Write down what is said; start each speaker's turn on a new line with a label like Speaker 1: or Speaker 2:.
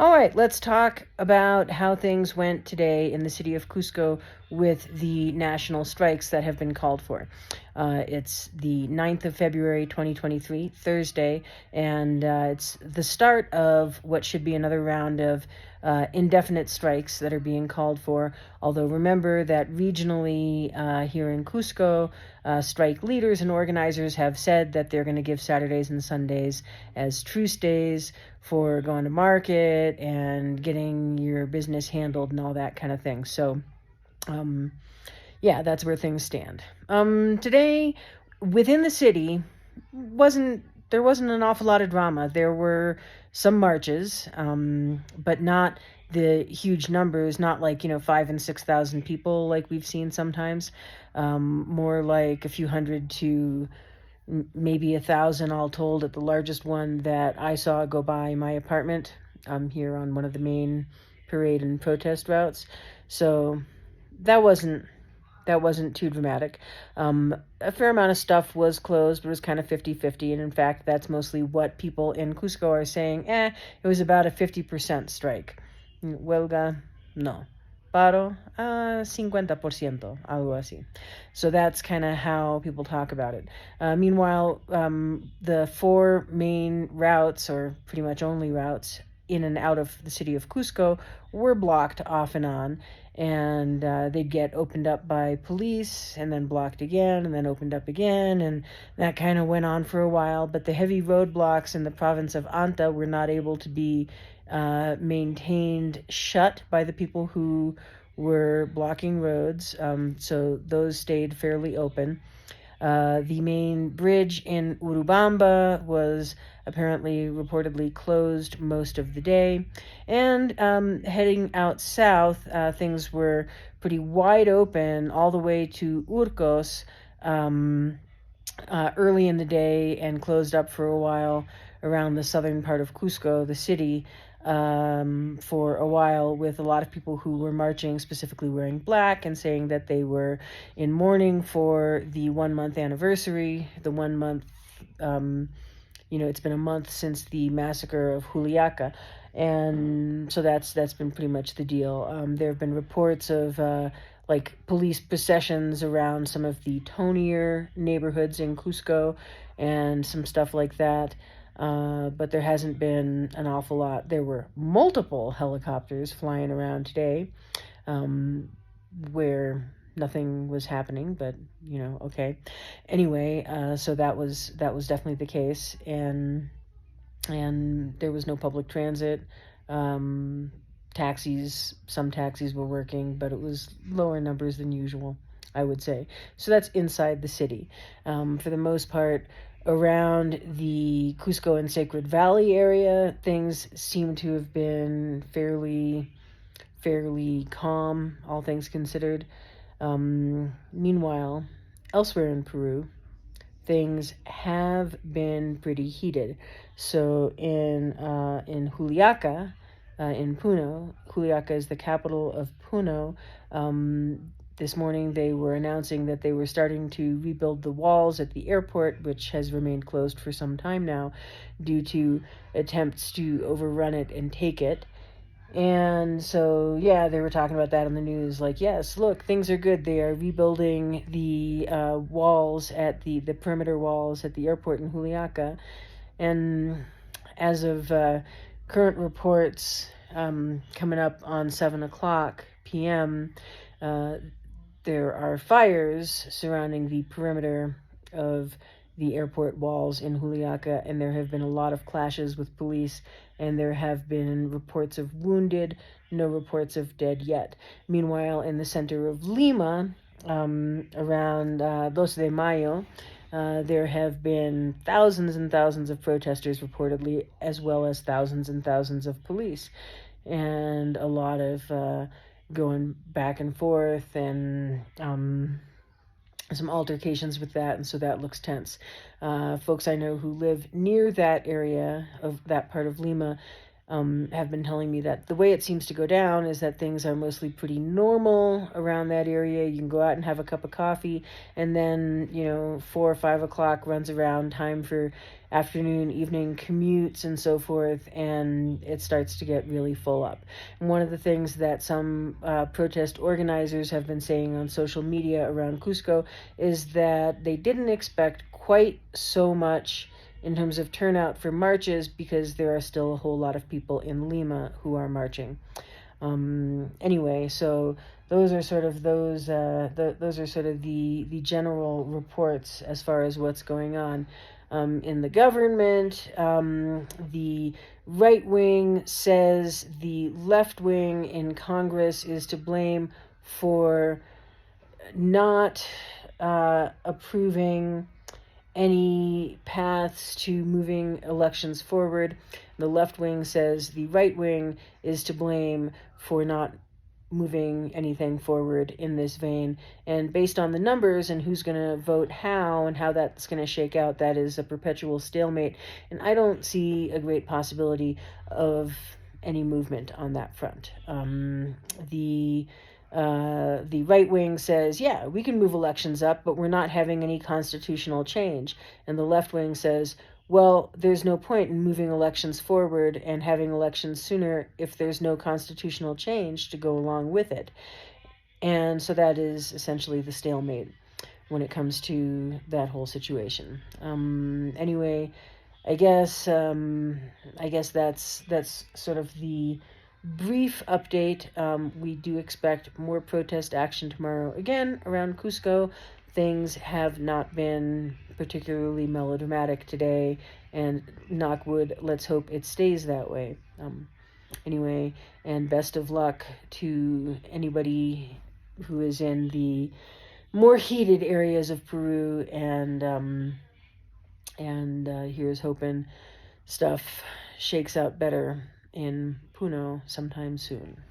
Speaker 1: All right, let's talk about how things went today in the city of Cusco with the national strikes that have been called for. It's the 9th of February, 2023, Thursday, and it's the start of what should be another round of indefinite strikes that are being called for. Although remember that regionally here in Cusco, strike leaders and organizers have said that they're going to give Saturdays and Sundays as truce days for going to market and getting your business handled and all that kind of thing. So, yeah, that's where things stand. Today, within the city, there wasn't an awful lot of drama. There were some marches, but not the huge numbers, not like 5,000 and 6,000 people like we've seen sometimes. More like a few hundred to maybe 1,000 all told at the largest one that I saw go by my apartment here on one of the main parade and protest routes. So that wasn't too dramatic. A fair amount of stuff was closed, but it was kind of 50-50. And in fact, that's mostly what people in Cusco are saying. It was about a 50% strike. Huelga, no. Paro, 50%, algo así. So that's kind of how people talk about it. Meanwhile, the four main routes, or pretty much only routes, in and out of the city of Cusco were blocked off and on, and they'd get opened up by police and then blocked again and then opened up again, and that kind of went on for a while. But the heavy roadblocks in the province of Anta were not able to be maintained shut by the people who were blocking roads, so those stayed fairly open. The main bridge in Urubamba was reportedly closed most of the day. And heading out south, things were pretty wide open all the way to Urcos early in the day and closed up for a while around the southern part of Cusco, the city, for a while, with a lot of people who were marching, specifically wearing black and saying that they were in mourning for the 1 month anniversary, the 1 month, it's been a month since the massacre of Juliaca. And so that's been pretty much the deal. There have been reports of like police processions around some of the tonier neighborhoods in Cusco and some stuff like that. But there hasn't been an awful lot. There were multiple helicopters flying around today, where nothing was happening, but okay. Anyway, so that was definitely the case, and there was no public transit. Some taxis were working, but it was lower numbers than usual, I would say. So that's inside the city. For the most part, around the Cusco and Sacred Valley area, things seem to have been fairly calm, all things considered. Meanwhile, elsewhere in Peru, things have been pretty heated. So in Juliaca, in Puno, Juliaca is the capital of Puno. This morning they were announcing that they were starting to rebuild the walls at the airport, which has remained closed for some time now due to attempts to overrun it and take it. And so, yeah, they were talking about that on the news, like, yes, look, things are good. They are rebuilding the walls at the perimeter walls at the airport in Juliaca. And as of current reports, coming up on 7 o'clock p.m., there are fires surrounding the perimeter of the airport walls in Juliaca, and there have been a lot of clashes with police, and there have been reports of wounded, no reports of dead yet. Meanwhile, in the center of Lima, around 12 de Mayo, there have been thousands and thousands of protesters reportedly, as well as thousands and thousands of police, and a lot of going back and forth, and some altercations with that, and so that looks tense. Folks I know who live near that area of that part of Lima have been telling me that the way it seems to go down is that things are mostly pretty normal around that area. You can go out and have a cup of coffee, and then, 4 or 5 o'clock runs around, time for afternoon, evening commutes and so forth, and it starts to get really full up. And one of the things that some protest organizers have been saying on social media around Cusco is that they didn't expect quite so much in terms of turnout for marches, because there are still a whole lot of people in Lima who are marching. Anyway, so those are sort of the general reports as far as what's going on in the government. The right wing says the left wing in Congress is to blame for not approving any paths to moving elections forward. The left wing says the right wing is to blame for not moving anything forward in this vein. And based on the numbers and who's going to vote how and how that's going to shake out, that is a perpetual stalemate. And I don't see a great possibility of any movement on that front. The right wing says, yeah, we can move elections up, but we're not having any constitutional change. And the left wing says, well, there's no point in moving elections forward and having elections sooner if there's no constitutional change to go along with it. And so that is essentially the stalemate when it comes to that whole situation. Anyway, I guess that's sort of the brief update. We do expect more protest action tomorrow again around Cusco. Things have not been particularly melodramatic today, and knock wood, let's hope it stays that way. Anyway, and best of luck to anybody who is in the more heated areas of Peru, and here's hoping stuff shakes out better in Puno sometime soon.